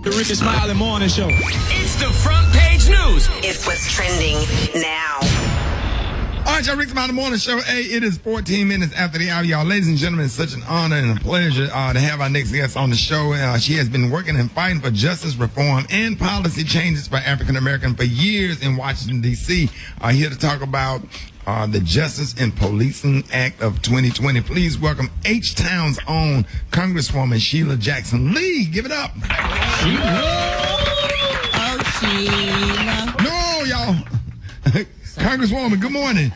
The Rickey Smiley Morning Show. It's the front page news. It's what's trending now. All right, y'all, Rickey Smiley Morning Show. Hey, it is 14 minutes after the hour, y'all. Ladies and gentlemen, it's such an honor and a pleasure to have our next guest on the show. She has been working and fighting for justice reform and policy changes for African Americans for years in Washington, D.C. Here to talk about the Justice in Policing Act of 2020. Please welcome H-Town's own Congresswoman Sheila Jackson Lee. Give it up. Sheila. No, y'all. Congresswoman, good morning.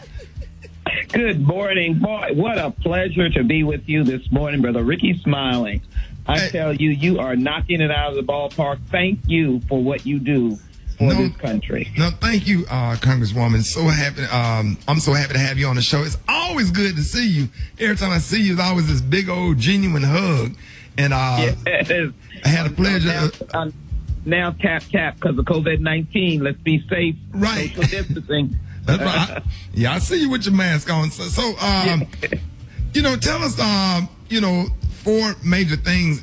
Good morning. Boy, what a pleasure to be with you this morning, Brother Rickey Smiley. I tell you, you are knocking it out of the ballpark. Thank you for what you do for this country. No, thank you, Congresswoman. So happy. I'm so happy to have you on the show. It's always good to see you. Every time I see you, it's always this big old genuine hug. And yes. I had a pleasure. Now tap, because of COVID-19. Let's be safe. Right. Social distancing. That's right. I see you with your mask on. So tell us, four major things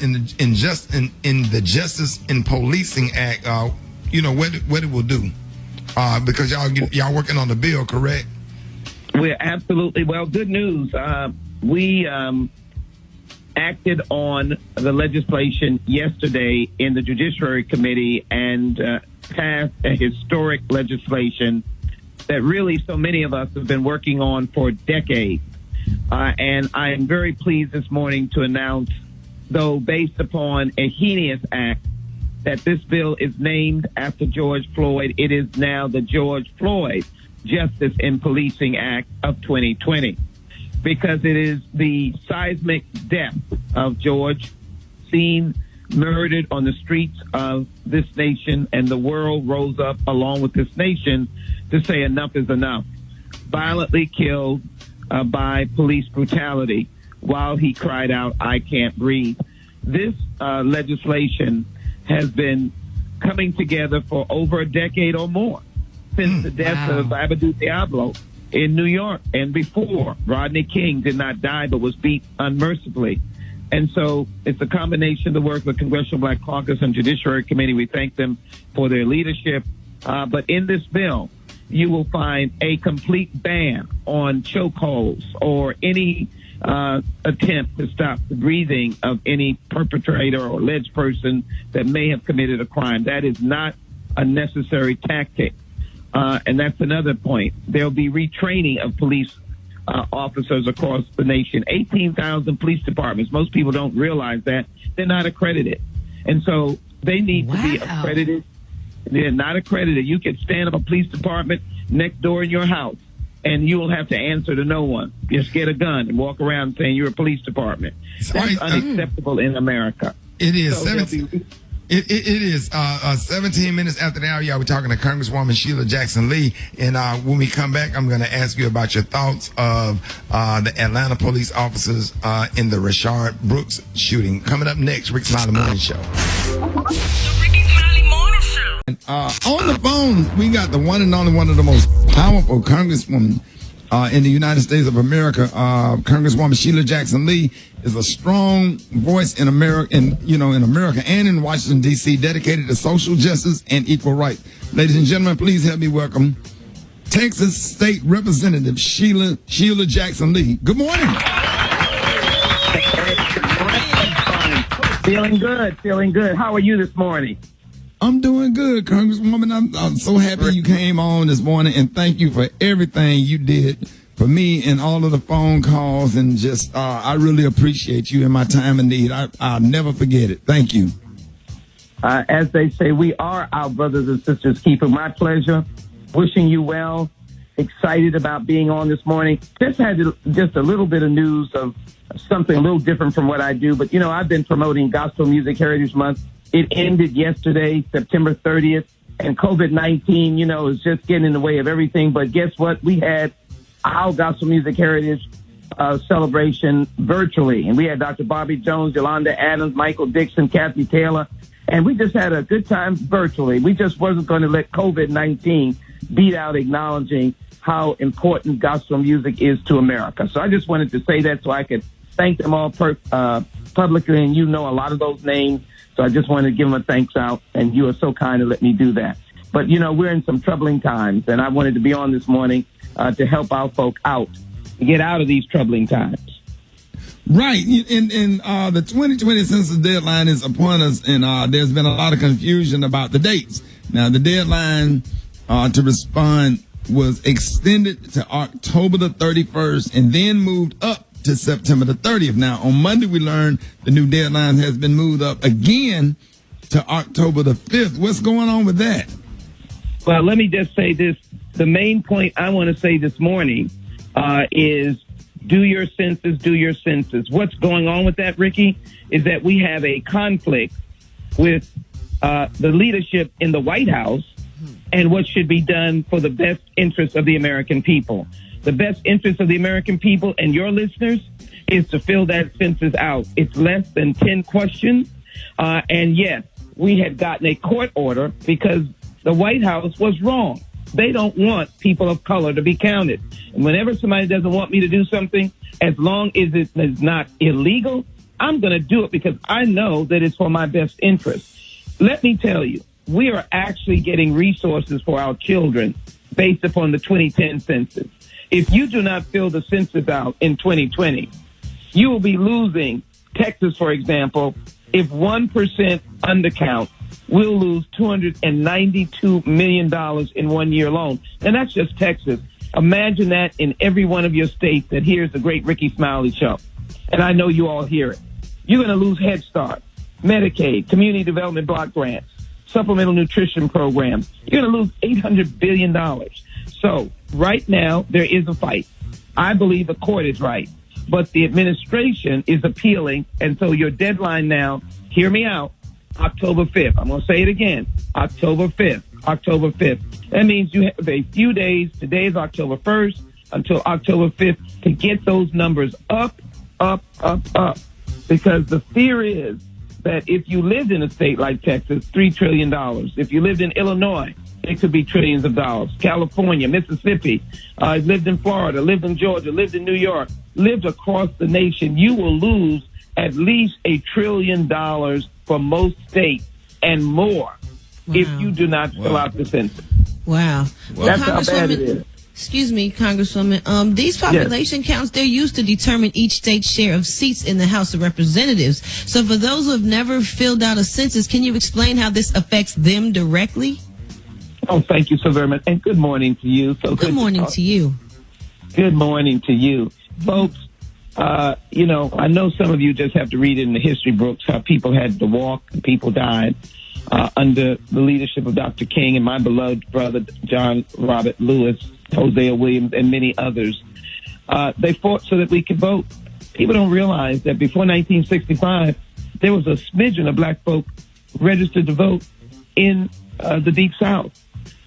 in the Justice in Policing Act. What it will do, because y'all working on the bill, correct? We're absolutely good news. We acted on the legislation yesterday in the Judiciary Committee and passed a historic legislation that really so many of us have been working on for decades. And I am very pleased this morning to announce, though based upon a heinous act, that this bill is named after George Floyd. It is now the George Floyd Justice in Policing Act of 2020, because it is the seismic death of George, seen murdered on the streets of this nation, and the world rose up along with this nation to say enough is enough. Violently killed by police brutality while he cried out, "I can't breathe." This legislation has been coming together for over a decade or more, since the death of Amadou Diablo in New York, and before. Rodney King did not die but was beat unmercifully. And so it's a combination of the work of the Congressional Black Caucus and Judiciary Committee. We thank them for their leadership. But in this bill, you will find a complete ban on chokeholds or any attempt to stop the breathing of any perpetrator or alleged person that may have committed a crime. That is not a necessary tactic. And that's another point. There'll be retraining of police officers across the nation. 18,000 police departments. Most people don't realize that. They're not accredited. And so they need to be accredited. They're not accredited. You can stand up a police department next door in your house, and you will have to answer to no one. Just get a gun and walk around saying you're a police department. That's unacceptable in America. It is. It is 17 minutes after the hour. Y'all, we're talking to Congresswoman Sheila Jackson Lee. And when we come back, I'm going to ask you about your thoughts of the Atlanta police officers in the Rayshard Brooks shooting. Coming up next, Rickey Smiley Morning Show. The Rickey Smiley Morning Show. On the phone, we got the one and only, one of the most powerful congresswomen in the United States of America. Congresswoman Sheila Jackson Lee is a strong voice in America, in America and in Washington, D.C., dedicated to social justice and equal rights. Ladies and gentlemen, please help me welcome Texas State Representative Sheila Jackson Lee. Good morning. Feeling good. How are you this morning? I'm doing good, Congresswoman. I'm so happy you came on this morning, and thank you for everything you did for me and all of the phone calls, and just I really appreciate you in my time of need. I'll never forget it. Thank you. As they say, we are our brothers and sisters keeper. My pleasure. Wishing you well. Excited about being on this morning. Just had just a little bit of news of something a little different from what I do, but I've been promoting Gospel Music Heritage Month. It ended yesterday, September 30th, and COVID-19, is just getting in the way of everything. But guess what? We had our Gospel Music Heritage celebration virtually, and we had Dr. Bobby Jones, Yolanda Adams, Michael Dixon, Kathy Taylor, and we just had a good time virtually. We just wasn't going to let COVID-19 beat out acknowledging how important gospel music is to America. So I just wanted to say that so I could thank them all publicly, and a lot of those names So I just wanted to give them a thanks out, and you are so kind to let me do that. But, we're in some troubling times, and I wanted to be on this morning to help our folk out, to get out of these troubling times. Right. And the 2020 census deadline is upon us, and there's been a lot of confusion about the dates. Now, the deadline to respond was extended to October the 31st and then moved up to September the 30th. Now, on Monday, we learned the new deadline has been moved up again to October the 5th. What's going on with that? Well, let me just say this. The main point I want to say this morning is do your census, do your census. What's going on with that, Ricky, is that we have a conflict with the leadership in the White House and what should be done for the best interest of the American people. The best interest of the American people and your listeners is to fill that census out. It's less than 10 questions. And yes, we had gotten a court order because the White House was wrong. They don't want people of color to be counted. And whenever somebody doesn't want me to do something, as long as it is not illegal, I'm going to do it because I know that it's for my best interest. Let me tell you, we are actually getting resources for our children based upon the 2010 census. If you do not fill the census out in 2020, you will be losing Texas, for example. If 1% undercount, we'll lose $292 million in 1 year alone. And that's just Texas. Imagine that in every one of your states that hears the great Rickey Smiley show. And I know you all hear it. You're going to lose Head Start, Medicaid, Community Development Block Grants, supplemental nutrition programs. You're going to lose $800 billion. So right now, there is a fight. I believe the court is right. But the administration is appealing. And so your deadline now, hear me out, October 5th. I'm going to say it again. October 5th. October 5th. That means you have a few days. Today is October 1st until October 5th to get those numbers up. Because the fear is that if you lived in a state like Texas, $3 trillion. If you lived in Illinois, it could be trillions of dollars. California, Mississippi, lived in Florida, lived in Georgia, lived in New York, lived across the nation, you will lose at least $1 trillion for most states and more if you do not fill out the census. Wow. That's how bad it is. Excuse me, Congresswoman. These population counts, they're used to determine each state's share of seats in the House of Representatives. So for those who have never filled out a census, can you explain how this affects them directly? Oh, thank you so very much. And good morning to you. Good morning to you. Good morning to you. Folks, I know some of you just have to read it in the history books how people had to walk and people died under the leadership of Dr. King and my beloved brother, John Robert Lewis, Hosea Williams, and many others. They fought so that we could vote. People don't realize that before 1965, there was a smidgen of black folk registered to vote in the Deep South.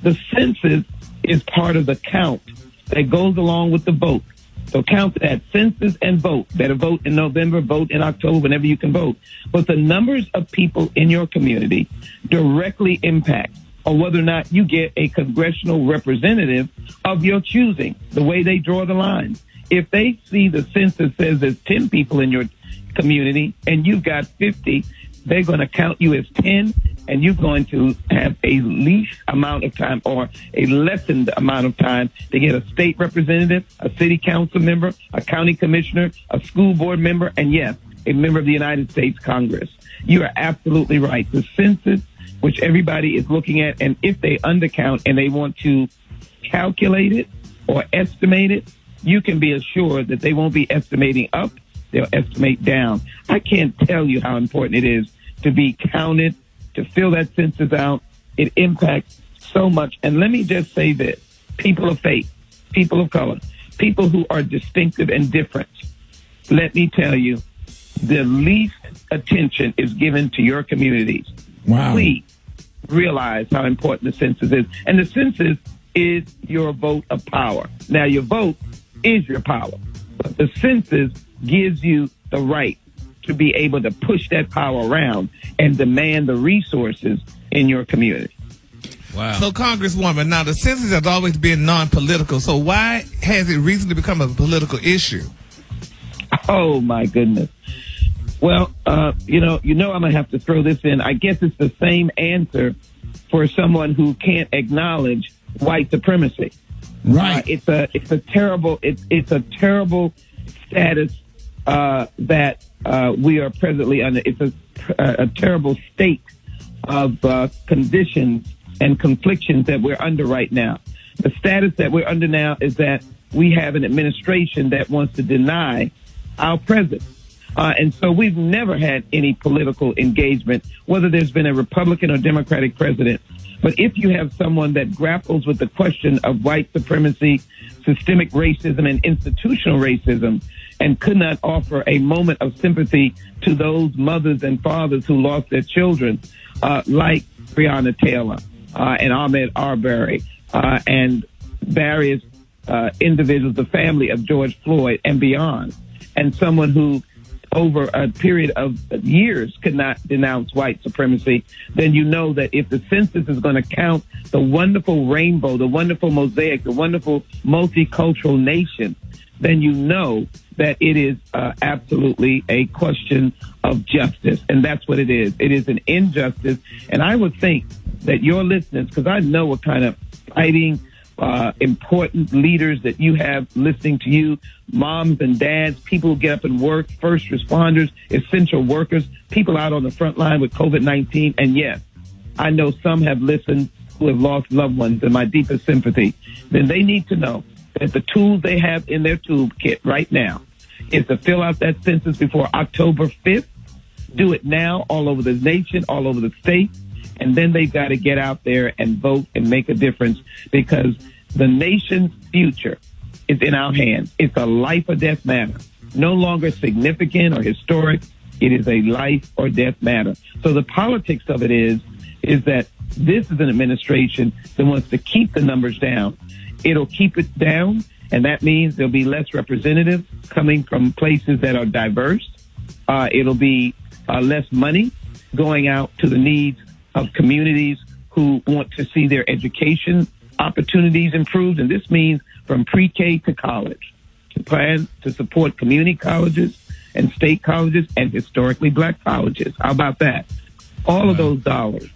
The census is part of the count that goes along with the vote. So count that, census and vote. Better vote in November, vote in October, whenever you can vote. But the numbers of people in your community directly impact on whether or not you get a congressional representative of your choosing, the way they draw the lines. If they see the census says there's 10 people in your community and you've got 50, they're going to count you as 10, and you're going to have a least amount of time or a lessened amount of time to get a state representative, a city council member, a county commissioner, a school board member, and yes, a member of the United States Congress. You are absolutely right. The census, which everybody is looking at, and if they undercount and they want to calculate it or estimate it, you can be assured that they won't be estimating up, they'll estimate down. I can't tell you how important it is to be counted, to fill that census out. It impacts so much. And let me just say this, people of faith, people of color, people who are distinctive and different, let me tell you, the least attention is given to your communities. Wow. Please realize how important the census is. And the census is your vote of power. Now, your vote is your power, but the census gives you the right to be able to push that power around and demand the resources in your community. Wow. So, Congresswoman, now the census has always been non-political, so why has it recently become a political issue? Oh, my goodness. Well, I'm going to have to throw this in. I guess it's the same answer for someone who can't acknowledge white supremacy. Right. It's a terrible status that we are presently under. It's a terrible state of conditions and conflictions that we're under right now. The status that we're under now is that we have an administration that wants to deny our president. And so we've never had any political engagement, whether there's been a Republican or Democratic president. But if you have someone that grapples with the question of white supremacy, systemic racism, and institutional racism, and could not offer a moment of sympathy to those mothers and fathers who lost their children, like Breonna Taylor and Ahmaud Arbery, and various individuals, the family of George Floyd and beyond, and someone who over a period of years could not denounce white supremacy, then you know that if the census is going to count the wonderful rainbow, the wonderful mosaic, the wonderful multicultural nation, then you know that it is absolutely a question of justice. And that's what it is. It is an injustice. And I would think that your listeners, because I know what kind of fighting, important leaders that you have listening to you, moms and dads, people who get up and work, first responders, essential workers, people out on the front line with COVID-19. And yes, I know some have listened who have lost loved ones, and my deepest sympathy. Then they need to know that the tools they have in their toolkit right now is to fill out that census before October 5th. Do it now all over the nation, all over the state. And then they've got to get out there and vote and make a difference, because the nation's future is in our hands. It's a life or death matter. No longer significant or historic. It is a life or death matter. So the politics of it is that this is an administration that wants to keep the numbers down. It'll keep it down, and that means there'll be less representatives coming from places that are diverse. It'll be less money going out to the needs of communities who want to see their education opportunities improved. And this means from pre-K to college, to plan to support community colleges and state colleges and historically black colleges. How about that? All of those dollars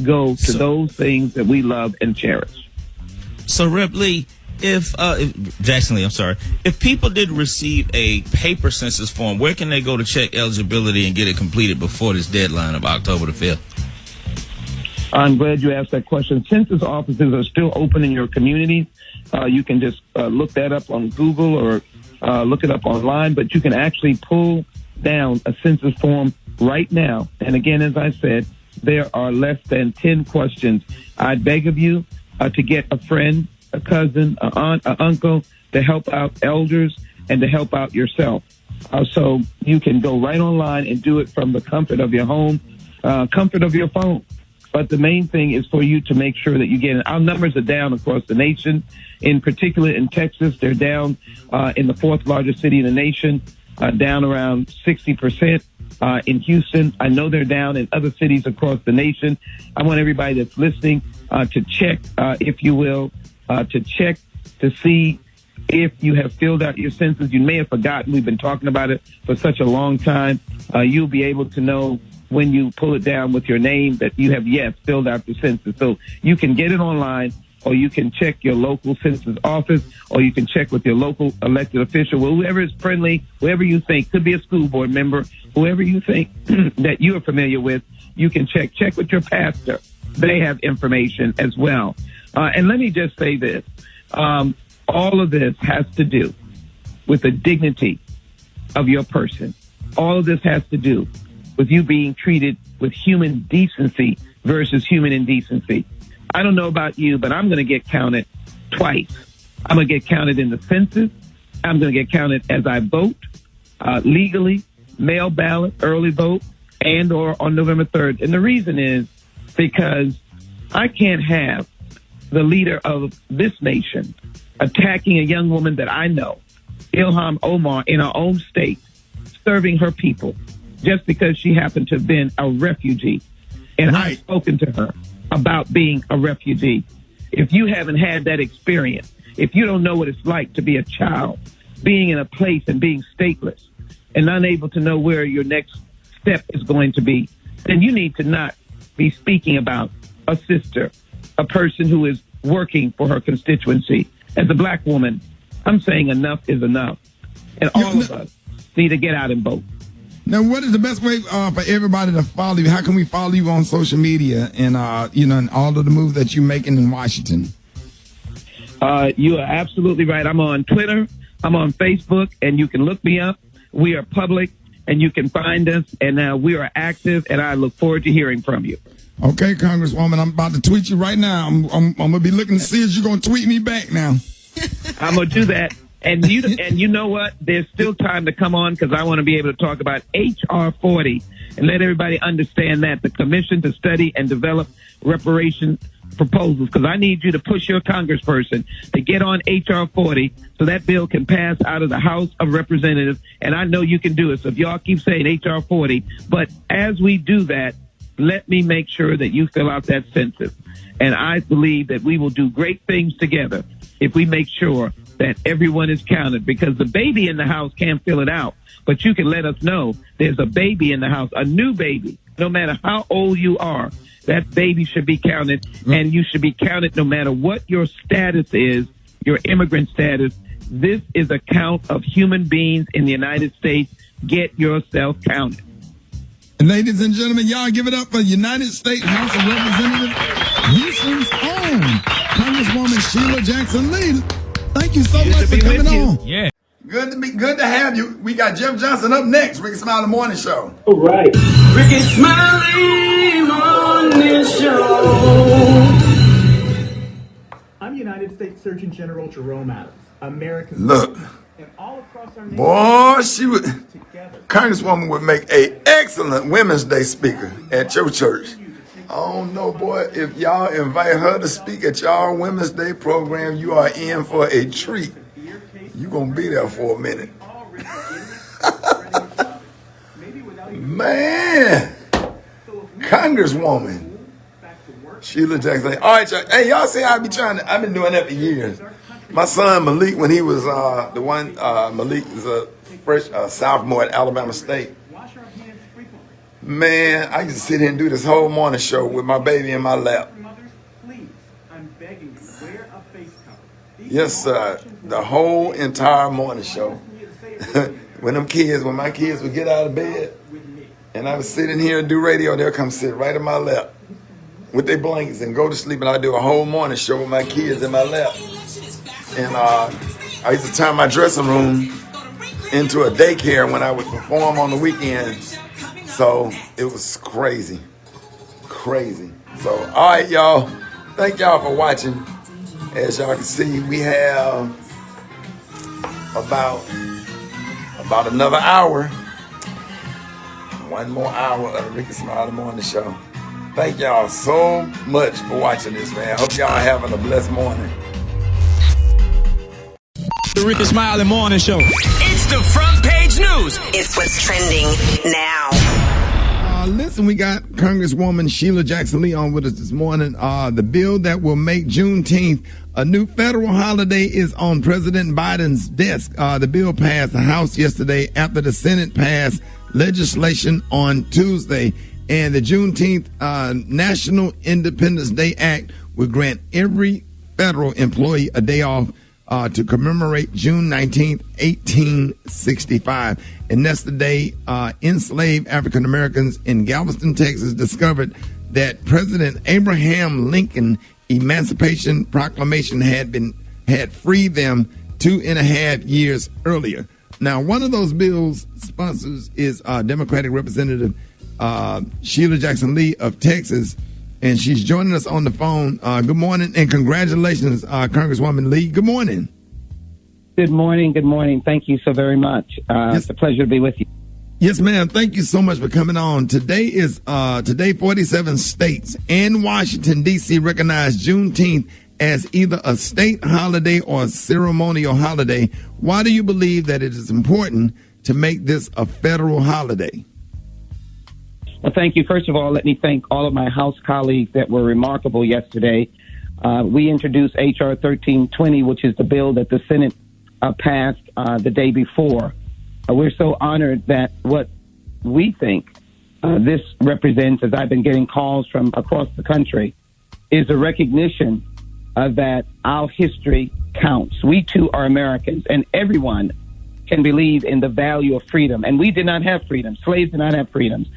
go to those things that we love and cherish. So, Rep. Lee, Jackson Lee, I'm sorry. If people did receive a paper census form, where can they go to check eligibility and get it completed before this deadline of October the 5th? I'm glad you asked that question. Census offices are still open in your communities. You can just look that up on Google or look it up online, but you can actually pull down a census form right now. And again, as I said, there are less than 10 questions. I beg of you to get a friend, a cousin, an aunt, an uncle to help out elders and to help out yourself. So you can go right online and do it from the comfort of your home, comfort of your phone. But the main thing is for you to make sure that you get it. Our numbers are down across the nation. In particular, in Texas, they're down in the fourth largest city in the nation, down around 60%. In Houston, I know they're down in other cities across the nation. I want everybody that's listening to check, if you will, to check to see if you have filled out your census. You may have forgotten. We've been talking about it for such a long time. You'll be able to know when you pull it down with your name that you have, yes, filled out the census. So you can get it online, or you can check your local census office, or you can check with your local elected official, whoever is friendly, whoever you think, could be a school board member, whoever you think that you are familiar with, you can check. Check with your pastor. They have information as well. And let me just say this. All of this has to do with the dignity of your person. All of this has to do with you being treated with human decency versus human indecency. I don't know about you, but I'm going to get counted twice. I'm going to get counted in the census. I'm going to get counted as I vote legally, mail ballot, early vote, and or on November 3rd. And the reason is because I can't have the leader of this nation attacking a young woman that I know, Ilhan Omar, in her own state, serving her people, just because she happened to have been a refugee. And right. I've spoken to her about being a refugee. If you haven't had that experience, if you don't know what it's like to be a child, being in a place and being stateless, and unable to know where your next step is going to be, then you need to not be speaking about a sister, a person who is working for her constituency. As a black woman, I'm saying enough is enough. And all of us need to get out and vote. Now, what is the best way for everybody to follow you? How can we follow you on social media and, and all of the moves that you're making in Washington? You are absolutely right. I'm on Twitter. I'm on Facebook, and you can look me up. We are public, and you can find us, and we are active, and I look forward to hearing from you. Okay, Congresswoman, I'm about to tweet you right now. I'm going to be looking to see if you're going to tweet me back now. I'm going to do that. And you know what? There's still time to come on because I want to be able to talk about H.R. 40 and let everybody understand that, the Commission to Study and Develop Reparation Proposals, because I need you to push your congressperson to get on H.R. 40 so that bill can pass out of the House of Representatives, and I know you can do it. So if y'all keep saying H.R. 40, but as we do that, let me make sure that you fill out that census. And I believe that we will do great things together if we make sure that everyone is counted, because the baby in the house can't fill it out. But you can let us know there's a baby in the house, a new baby. No matter how old you are, that baby should be counted, and you should be counted no matter what your status is, your immigrant status. This is a count of human beings in the United States. Get yourself counted. And ladies and gentlemen, y'all give it up for United States House of Representatives, Houston's own Congresswoman Sheila Jackson Lee. Thank you so much for coming on. Yeah. Good to have you. We got Jeff Johnson up next. Rickey Smiley Morning Show. All right. Rickey Smiley Morning Show. I'm United States Surgeon General Jerome Adams. America's Look, and all across our nation. boy, she would. Together. Congresswoman would make an excellent Women's Day speaker at your church. I don't know, boy. If y'all invite her to speak at y'all Women's Day program, you are in for a treat. You're going to be there for a minute. Man, Congresswoman Sheila Jackson. All right, y'all. Hey, y'all see I've been doing that for years. My son Malik, when he was Malik is a fresh sophomore at Alabama State. Man, I used to sit here and do this whole morning show with my baby in my lap. Yes, sir. The whole entire morning show. When my kids would get out of bed and I would sit in here and do radio, they'll come sit right in my lap with their blankets and go to sleep, and I do a whole morning show with my kids in my lap. And I used to turn my dressing room into a daycare when I would perform on the weekends. So it was crazy. So, all right, y'all. Thank y'all for watching. As y'all can see, we have about another hour. One more hour of the Rickey Smiley Morning Show. Thank y'all so much for watching this, man. Hope y'all having a blessed morning. The Rickey Smiley Morning Show. It's the front page news. It's what's trending now. Listen, we got Congresswoman Sheila Jackson Lee on with us this morning. The bill that will make Juneteenth a new federal holiday is on President Biden's desk. The bill passed the House yesterday after the Senate passed legislation on Tuesday. And the Juneteenth National Independence Day Act will grant every federal employee a day off to commemorate June 19th, 1865. And that's the day enslaved African Americans in Galveston, Texas discovered that President Abraham Lincoln Emancipation Proclamation had freed them 2.5 years earlier. Now, one of those bills sponsors is Democratic Representative Sheila Jackson Lee of Texas, and she's joining us on the phone. Good morning and congratulations, Congresswoman Lee. Good morning. Good morning. Good morning. Thank you so very much. It's a pleasure to be with you. Yes, ma'am. Thank you so much for coming on. Today 47 states and Washington, D.C. recognize Juneteenth as either a state holiday or a ceremonial holiday. Why do you believe that it is important to make this a federal holiday? Well, thank you. First of all, let me thank all of my House colleagues that were remarkable yesterday. We introduced H.R. 1320, which is the bill that the Senate passed the day before. we're so honored that what we think this represents, as I've been getting calls from across the country, is a recognition that our history counts. We too are Americans, and everyone can believe in the value of freedom. And we did not have freedom. Slaves did not have freedoms.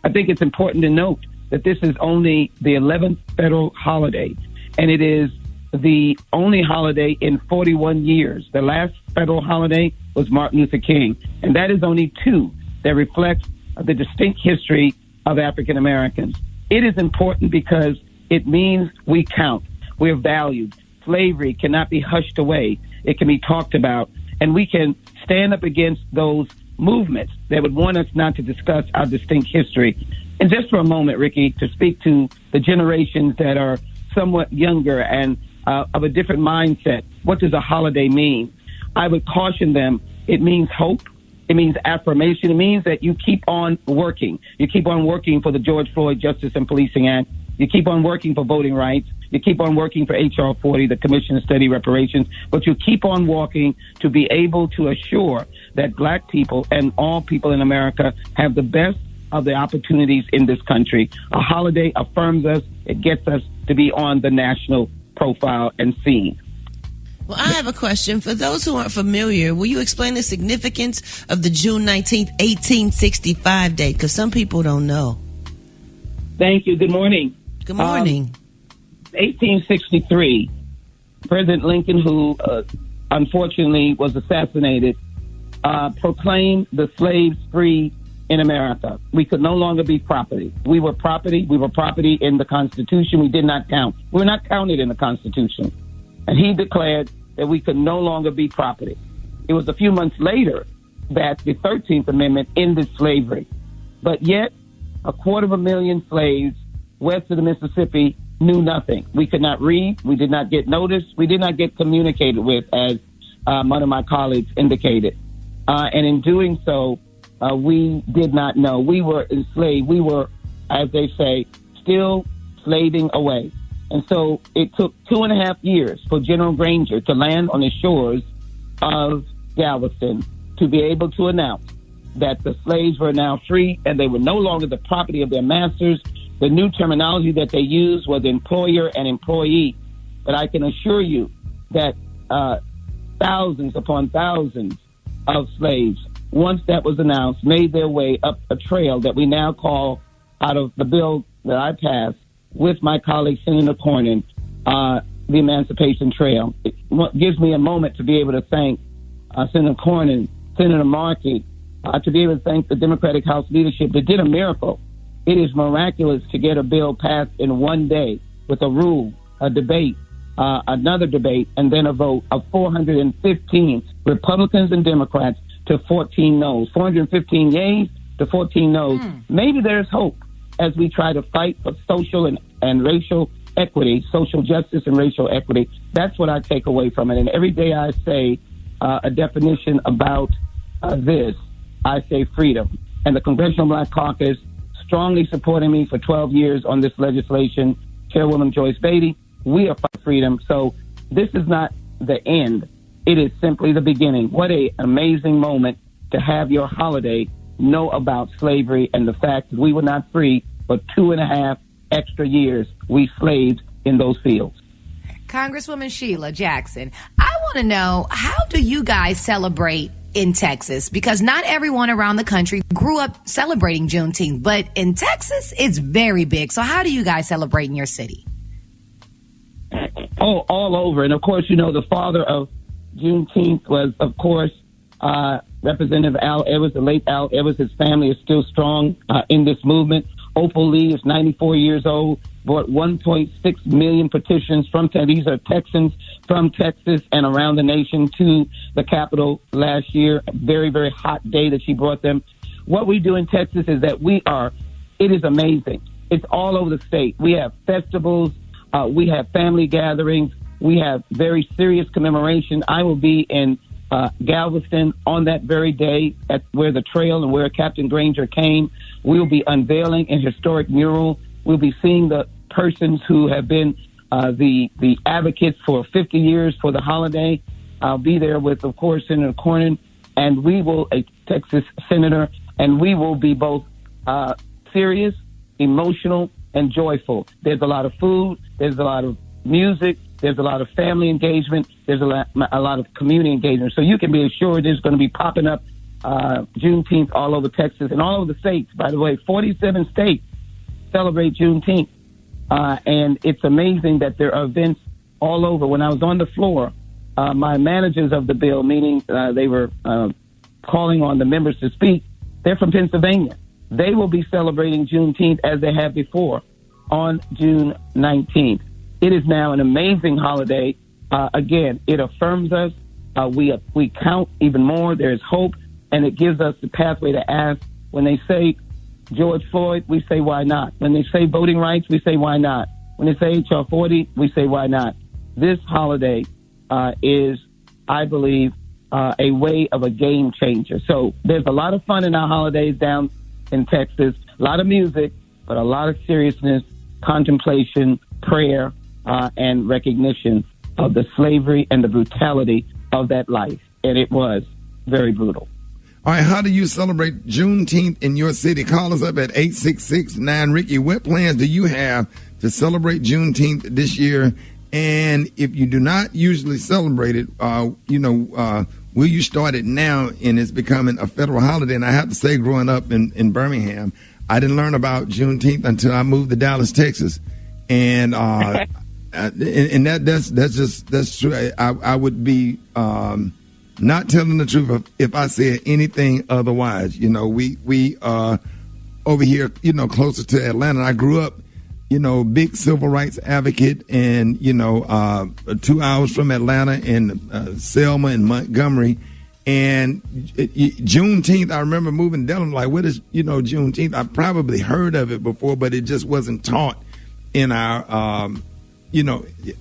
I think it's important to note that this is only the 11th federal holiday, and it is the only holiday in 41 years. The last federal holiday was Martin Luther King, and that is only two that reflect the distinct history of African Americans. It is important because it means we count. We're valued. Slavery cannot be hushed away. It can be talked about, and we can stand up against those movements that would want us not to discuss our distinct history. And just for a moment, Ricky, to speak to the generations that are somewhat younger and of a different mindset, what does a holiday mean? I would caution them, it means hope. It means affirmation. It means that you keep on working. You keep on working for the George Floyd Justice and Policing Act. You keep on working for voting rights. You keep on working for H.R. 40, the Commission to Study Reparations. But you keep on walking to be able to assure that black people and all people in America have the best of the opportunities in this country. A holiday affirms us. It gets us to be on the national profile and scene. Well, I have a question. For those who aren't familiar, will you explain the significance of the June 19th, 1865 date? Because some people don't know. Thank you. Good morning. Good morning. 1863, President Lincoln, who unfortunately was assassinated, proclaimed the slaves free in America. We could no longer be property. We were property. We were property in the Constitution. We did not count. We were not counted in the Constitution. And he declared that we could no longer be property. It was a few months later that the 13th Amendment ended slavery. But yet, 250,000 slaves west of the Mississippi knew nothing. We could not read. We did not get noticed. We did not get communicated with, as one of my colleagues indicated. And in doing so, we did not know. We were enslaved. We were, as they say, still slaving away. And so it took 2.5 years for General Granger to land on the shores of Galveston to be able to announce that the slaves were now free and they were no longer the property of their masters. The new terminology that they used was employer and employee. But I can assure you that thousands upon thousands of slaves, once that was announced, made their way up a trail that we now call, out of the bill that I passed with my colleague Senator Cornyn, the Emancipation Trail. It gives me a moment to be able to thank Senator Cornyn, Senator Markey, to be able to thank the Democratic House leadership that did a miracle. It is miraculous to get a bill passed in one day with a rule, a debate, another debate, and then a vote of 415 Republicans and Democrats to 14 noes. 415 yeas to 14 noes. Maybe there's hope as we try to fight for social and racial equity, social justice and racial equity. That's what I take away from it. And every day I say a definition about this, I say freedom. And the Congressional Black Caucus strongly supporting me for 12 years on this legislation. Chairwoman Joyce Beatty, we are for freedom. So this is not the end. It is simply the beginning. What an amazing moment to have your holiday know about slavery and the fact that we were not free for 2.5 extra years. We slaved in those fields. Congresswoman Sheila Jackson, I want to know, how do you guys celebrate in Texas? Because not everyone around the country grew up celebrating Juneteenth, but in Texas, it's very big. So how do you guys celebrate in your city? Oh, all over. And of course, you know, the father of Juneteenth was, of course, Representative Al Evers, the late Al Evers. His family is still strong in this movement. Opal Lee is 94 years old, brought 1.6 million petitions from these are Texans from Texas and around the nation to the Capitol last year. A very, very hot day that she brought them. What we do in Texas is that it is amazing. It's all over the state. We have festivals. We have family gatherings. We have very serious commemoration. I will be in Galveston on that very day at where the trail and where Captain Granger came. We'll be unveiling a historic mural. We'll be seeing the persons who have been the advocates for 50 years for the holiday. I'll be there with, of course, Senator Cornyn, and we will Texas senator, and we will be both serious, emotional, and joyful. There's a lot of food. There's a lot of music. There's a lot of family engagement. There's a lot of community engagement. So you can be assured there's going to be popping up Juneteenth all over Texas and all over the states. By the way, 47 states celebrate Juneteenth. And it's amazing that there are events all over. When I was on the floor, my managers of the bill, meaning they were calling on the members to speak, they're from Pennsylvania. They will be celebrating Juneteenth as they have before on June 19th. It is now an amazing holiday. Again, it affirms us. We count even more. There's hope, and it gives us the pathway to ask. When they say George Floyd, we say, why not? When they say voting rights, we say, why not? When they say HR 40, we say, why not? This holiday is, I believe, a way of a game changer. So there's a lot of fun in our holidays down in Texas, a lot of music, but a lot of seriousness, contemplation, prayer, and recognition of the slavery and the brutality of that life. And it was very brutal. All right, how do you celebrate Juneteenth in your city? Call us up at 866-9-RICKY. What plans do you have to celebrate Juneteenth this year? And if you do not usually celebrate it, will you start it now and it's becoming a federal holiday? And I have to say, growing up in Birmingham, I didn't learn about Juneteenth until I moved to Dallas, Texas. And that's true. I would be not telling the truth if I said anything otherwise. We are over here, closer to Atlanta. I grew up, big civil rights advocate, and 2 hours from Atlanta in Selma and Montgomery. And Juneteenth, I remember moving down. I'm like, what is Juneteenth? I probably heard of it before, but it just wasn't taught in our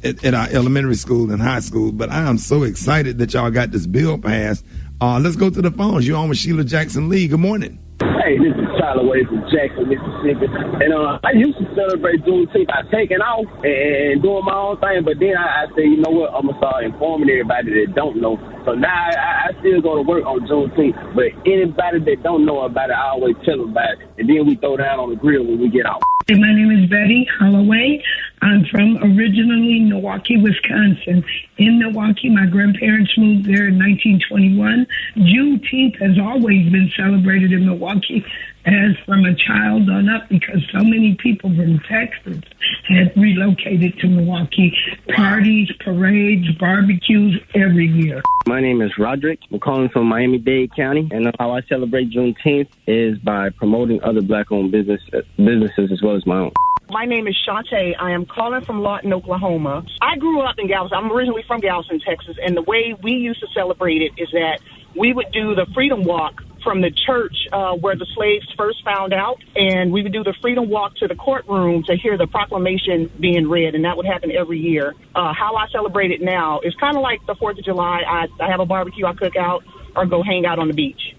at our elementary school and high school. But I am so excited that y'all got this bill passed. Let's go to the phones. You're on with Sheila Jackson Lee. Good morning. Hey, this is Tyler Wade from Jackson, Mississippi. And I used to celebrate Juneteenth by taking off and doing my own thing, but then I said, you know what, I'm going to start informing everybody that don't know. So now I still go to work on Juneteenth, but anybody that don't know about it, I always tell them about it. And then we throw down on the grill when we get out. My name is Betty Holloway. I'm from originally Milwaukee, Wisconsin. In Milwaukee, my grandparents moved there in 1921. Juneteenth has always been celebrated in Milwaukee as from a child on up because so many people from Texas had relocated to Milwaukee. Parties, parades, barbecues every year. My name is Roderick. I'm calling from Miami-Dade County, and how I celebrate Juneteenth is by promoting other black-owned businesses as well as my own. My name is Shantae. I am calling from Lawton, Oklahoma. I grew up in Galveston. I'm originally from Galveston, Texas, and the way we used to celebrate it is that we would do the Freedom Walk from the church where the slaves first found out, and we would do the Freedom Walk to the courtroom to hear the proclamation being read, and that would happen every year. How I celebrate it now is kind of like the 4th of July. I have a barbecue, I cook out, or go hang out on the beach.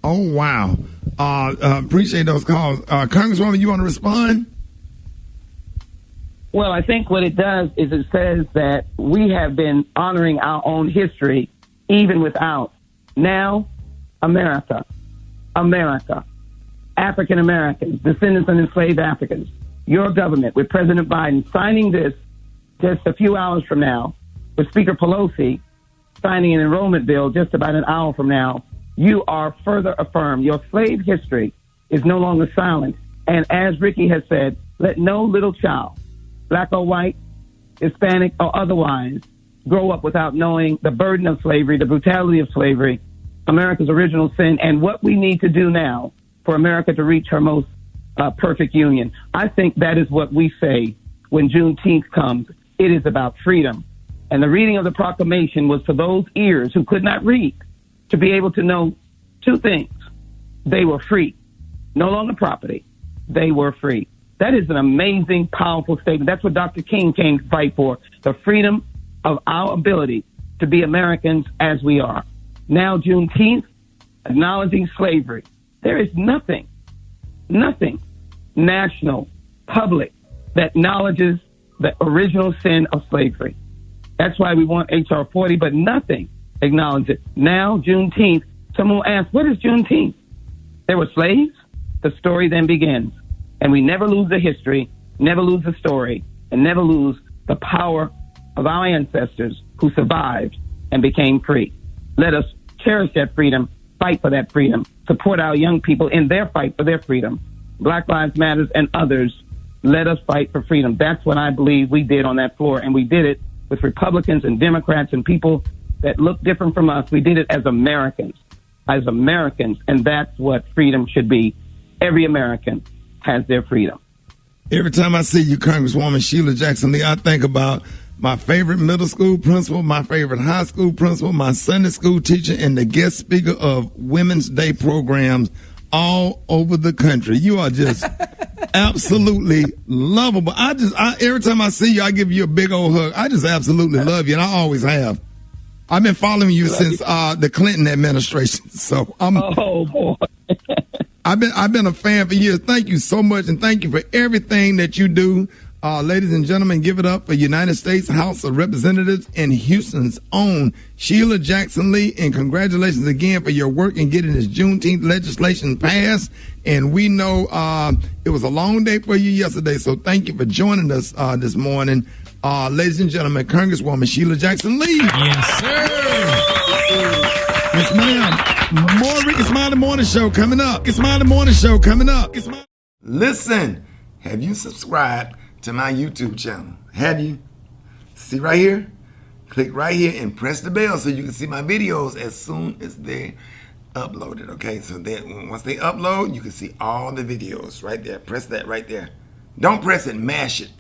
Oh, wow. Appreciate those calls. Congresswoman, you want to respond? Well, I think what it does is it says that we have been honoring our own history even without. Now, America, African Americans, descendants of enslaved Africans, your government with President Biden signing this just a few hours from now, with Speaker Pelosi signing an enrollment bill just about an hour from now, you are further affirmed. Your slave history is no longer silent. And as Rickey has said, let no little child, black or white, Hispanic or otherwise, grow up without knowing the burden of slavery, the brutality of slavery, America's original sin, and what we need to do now for America to reach her most perfect union. I think that is what we say when Juneteenth comes. It is about freedom. And the reading of the proclamation was for those ears who could not read to be able to know two things. They were free. No longer property. They were free. That is an amazing, powerful statement. That's what Dr. King came to fight for, the freedom of our ability to be Americans as we are. Now, Juneteenth, acknowledging slavery. There is nothing national, public, that acknowledges the original sin of slavery. That's why we want HR 40, but nothing acknowledges it. Now, Juneteenth Someone will ask, what is Juneteenth? There were slaves. The story then begins. And we never lose the history, never lose the story, and never lose the power of our ancestors who survived and became free. Let us cherish that freedom, fight for that freedom, support our young people in their fight for their freedom. Black Lives Matter and others, let us fight for freedom. That's what I believe we did on that floor, and we did it with Republicans and Democrats and people that look different from us. We did it as Americans, and that's what freedom should be. Every American has their freedom. Every time I see you, Congresswoman Sheila Jackson Lee, I think about my favorite middle school principal, my favorite high school principal, my Sunday school teacher, and the guest speaker of Women's Day programs all over the country. You are just absolutely lovable. Every time I see you, I give you a big old hug. I just absolutely love you, and I always have. I've been following you since the Clinton administration, so oh boy. I've been a fan for years. Thank you so much, and thank you for everything that you do. Ladies and gentlemen, give it up for United States House of Representatives and Houston's own Sheila Jackson Lee, and congratulations again for your work in getting this Juneteenth legislation passed. And we know it was a long day for you yesterday, so thank you for joining us this morning. Ladies and gentlemen, Congresswoman Sheila Jackson Lee. Yes, sir. Yes, ma'am. More Rickey Smiley Morning Show coming up. Rickey Smiley Morning Show coming up. Listen, have you subscribed to my YouTube channel? Have you? See right here? Click right here and press the bell so you can see my videos as soon as they're uploaded, okay? So that once they upload, you can see all the videos right there. Press that right there. Don't press it, mash it.